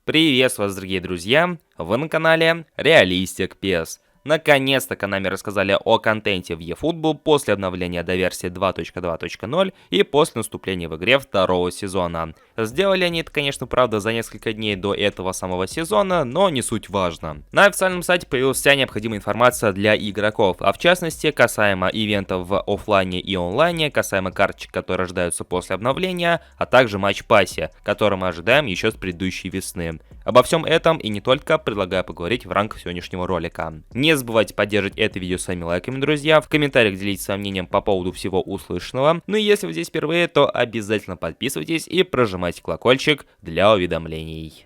Приветствую вас, дорогие друзья! Вы на канале Realistic PES. Наконец-то Konami рассказали о контенте в eFootball после обновления до версии 2.2.0 и после наступления в игре второго сезона. Сделали они это, конечно, правда, за несколько дней до этого самого сезона, но не суть важно. На официальном сайте появилась вся необходимая информация для игроков, а в частности касаемо ивентов в офлайне и онлайне, касаемо карточек, которые рождаются после обновления, а также матч-пассе, который мы ожидаем еще с предыдущей весны. Обо всем этом и не только предлагаю поговорить в рамках сегодняшнего ролика. Не забывайте поддерживать это видео своими лайками, друзья, в комментариях делитесь своим мнением по поводу всего услышанного. Ну и если вы здесь впервые, то обязательно подписывайтесь и прожимайте колокольчик для уведомлений.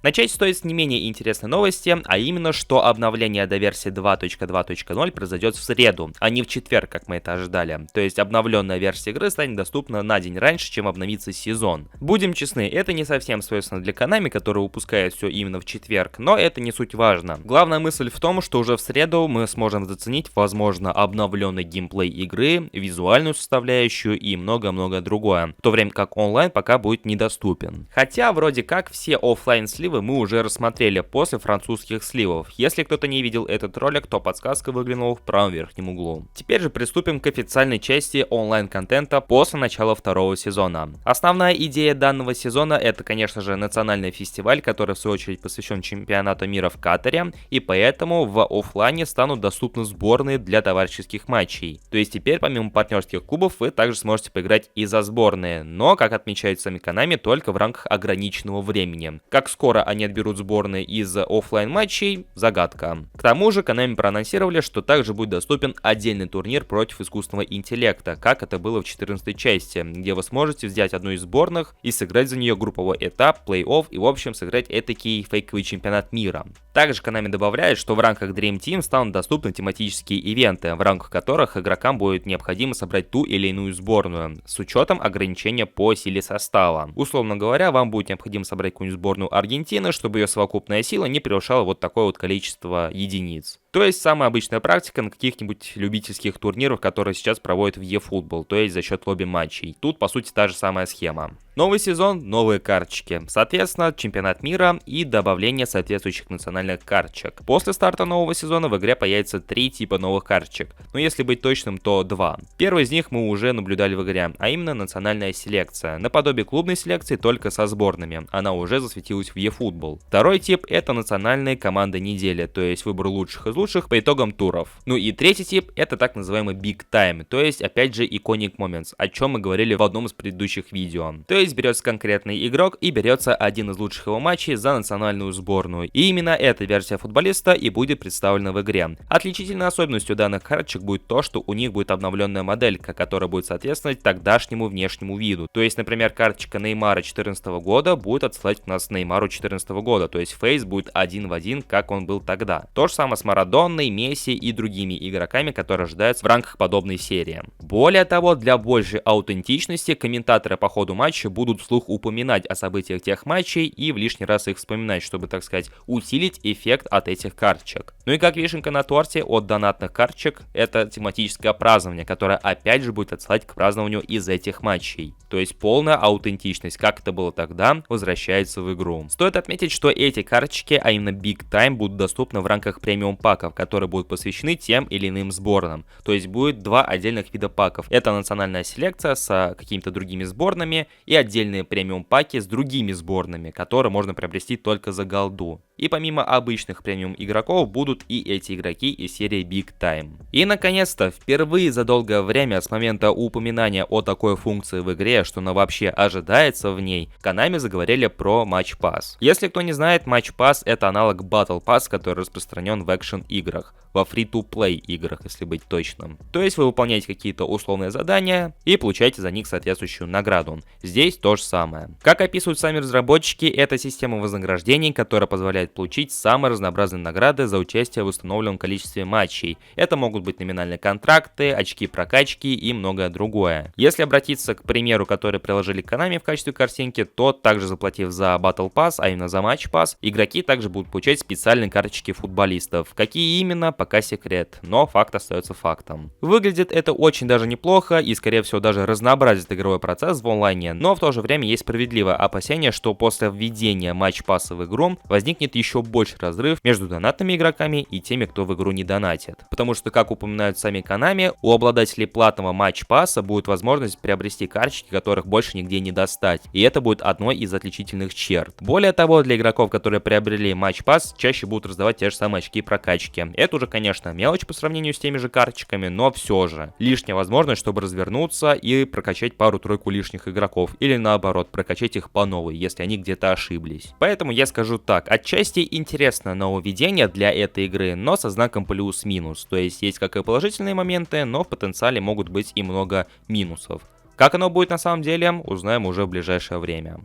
Начать стоит с не менее интересной новости, а именно, что обновление до версии 2.2.0 произойдет в среду, а не в четверг, как мы это ожидали. То есть обновленная версия игры станет доступна на день раньше, чем обновится сезон. Будем честны, это не совсем свойственно для Konami, который выпускает все именно в четверг, но это не суть важно. Главная мысль в том, что уже в среду мы сможем заценить, возможно, обновленный геймплей игры, визуальную составляющую и много-много другое, в то время как онлайн пока будет недоступен. Хотя вроде как все офлайн сливы мы уже рассмотрели после французских сливов. Если кто-то не видел этот ролик, то подсказка выглянула в правом верхнем углу. Теперь же приступим к официальной части онлайн-контента после начала второго сезона. Основная идея данного сезона — это, конечно же, национальный фестиваль, который в свою очередь посвящен чемпионату мира в Катаре, и поэтому в офлайне станут доступны сборные для товарищеских матчей. То есть теперь помимо партнерских клубов вы также сможете поиграть и за сборные, но, как отмечают сами Konami, только в рамках ограниченного времени. Как скоро они отберут сборные из офлайн матчей — загадка. К тому же Konami проанонсировали, что также будет доступен отдельный турнир против искусственного интеллекта, как это было в 14 части, где вы сможете взять одну из сборных и сыграть за нее групповой этап, плей-офф и в общем сыграть этакий фейковый чемпионат мира. Также Konami добавляет, что в рамках Dream Team станут доступны тематические ивенты, в рамках которых игрокам будет необходимо собрать ту или иную сборную, с учетом ограничения по силе состава. Условно говоря, вам будет необходимо собрать какую-нибудь сборную Аргентины, чтобы ее совокупная сила не превышала вот такое вот количество единиц. То есть самая обычная практика на каких-нибудь любительских турнирах, которые сейчас проводят в eFootball, то есть за счет лобби-матчей. Тут по сути та же самая схема. Новый сезон, новые карточки. Соответственно, чемпионат мира и добавление соответствующих национальных карточек. После старта нового сезона в игре появится 3 типа новых карточек. Но если быть точным, то 2. Первый из них мы уже наблюдали в игре, а именно национальная селекция. Наподобие клубной селекции, только со сборными. Она уже засветилась в eFootball. Второй тип — это национальные команды недели, то есть выбор лучших из лучших по итогам туров. Ну и третий тип — это так называемый Big Time, то есть опять же Iconic Moments, о чем мы говорили в одном из предыдущих видео. То есть берется конкретный игрок и берется один из лучших его матчей за национальную сборную. И именно эта версия футболиста и будет представлена в игре. Отличительной особенностью данных карточек будет то, что у них будет обновленная моделька, которая будет соответствовать тогдашнему внешнему виду. То есть, например, карточка Неймара 2014 года будет отсылать нас к Неймару 2014 года, то есть фейс будет один в один, как он был тогда. То же самое с Марадонной, Месси и другими игроками, которые ожидаются в рамках подобной серии. Более того, для большей аутентичности комментаторы по ходу матча будут вслух упоминать о событиях тех матчей и в лишний раз их вспоминать, чтобы, так сказать, усилить эффект от этих карточек. Ну и как вишенка на торте от донатных карточек, это тематическое празднование, которое опять же будет отсылать к празднованию из этих матчей. То есть полная аутентичность, как это было тогда, возвращается в игру. Стоит отметить, что эти карточки, а именно Big Time, будут доступны в рамках премиум паков, которые будут посвящены тем или иным сборным. То есть будет 2 отдельных вида паков. Это национальная селекция с какими-то другими сборными и отдельные премиум паки с другими сборными, которые можно приобрести только за голду. И помимо обычных премиум игроков будут и эти игроки из серии Big Time. И наконец-то, впервые за долгое время с момента упоминания о такой функции в игре, что она вообще ожидается в ней, Konami заговорили про Match Pass. Если кто не знает, Match Pass — это аналог Battle Pass, который распространен в экшен-играх, во free-to-play играх, если быть точным. То есть вы выполняете какие-то условные задания и получаете за них соответствующую награду. Здесь то же самое. Как описывают сами разработчики, это система вознаграждений, которая позволяет позволяет получить самые разнообразные награды за участие в установленном количестве матчей. Это могут быть номинальные контракты, очки прокачки и многое другое. Если обратиться к примеру, который приложили к Konami в качестве картинки, то также заплатив за Battle Pass, а именно за Match Pass, игроки также будут получать специальные карточки футболистов. Какие именно, пока секрет, но факт остается фактом. Выглядит это очень даже неплохо и скорее всего даже разнообразит игровой процесс в онлайне, но в то же время есть справедливое опасение, что после введения Match Pass в игру возникнет еще больше разрыв между донатными игроками и теми, кто в игру не донатит. Потому что, как упоминают сами Konami, у обладателей платного Match Pass будет возможность приобрести карточки, которых больше нигде не достать, и это будет одной из отличительных черт. Более того, для игроков, которые приобрели Match Pass, чаще будут раздавать те же самые очки прокачки. Это уже, конечно, мелочь по сравнению с теми же карточками, но все же. Лишняя возможность, чтобы развернуться и прокачать пару-тройку лишних игроков, или наоборот, прокачать их по новой, если они где-то ошиблись. Поэтому я скажу так, отчасти интересно нововведение для этой игры, но со знаком плюс-минус, то есть как и положительные моменты, но в потенциале могут быть и много минусов. Как оно будет на самом деле, узнаем уже в ближайшее время.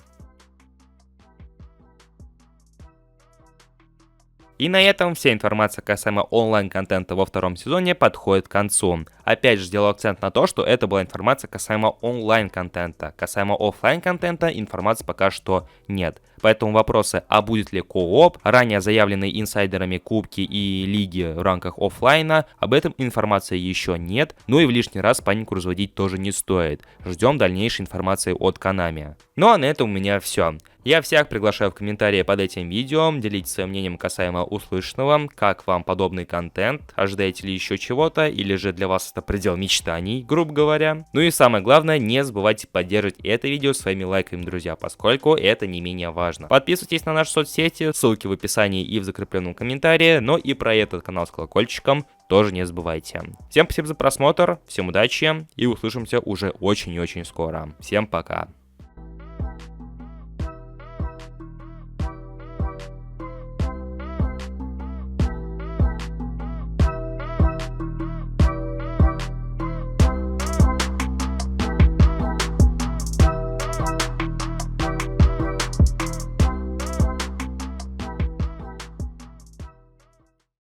И на этом вся информация касаемо онлайн-контента во втором сезоне подходит к концу. Опять же, сделаю акцент на то, что это была информация касаемо онлайн-контента. Касаемо офлайн-контента информации пока что нет. Поэтому вопросы, а будет ли кооп, ранее заявленные инсайдерами кубки и лиги в рамках офлайна, об этом информации еще нет, ну и в лишний раз панику разводить тоже не стоит. Ждем дальнейшей информации от Konami. Ну а на этом у меня все. Я всех приглашаю в комментарии под этим видео, делитесь своим мнением касаемо услышанного, как вам подобный контент, ожидаете ли еще чего-то, или же для вас это предел мечтаний, грубо говоря. Ну и самое главное, не забывайте поддерживать это видео своими лайками, друзья, поскольку это не менее важно. Подписывайтесь на наши соцсети, ссылки в описании и в закрепленном комментарии, но и про этот канал с колокольчиком тоже не забывайте. Всем спасибо за просмотр, всем удачи и услышимся уже очень и очень скоро. Всем пока.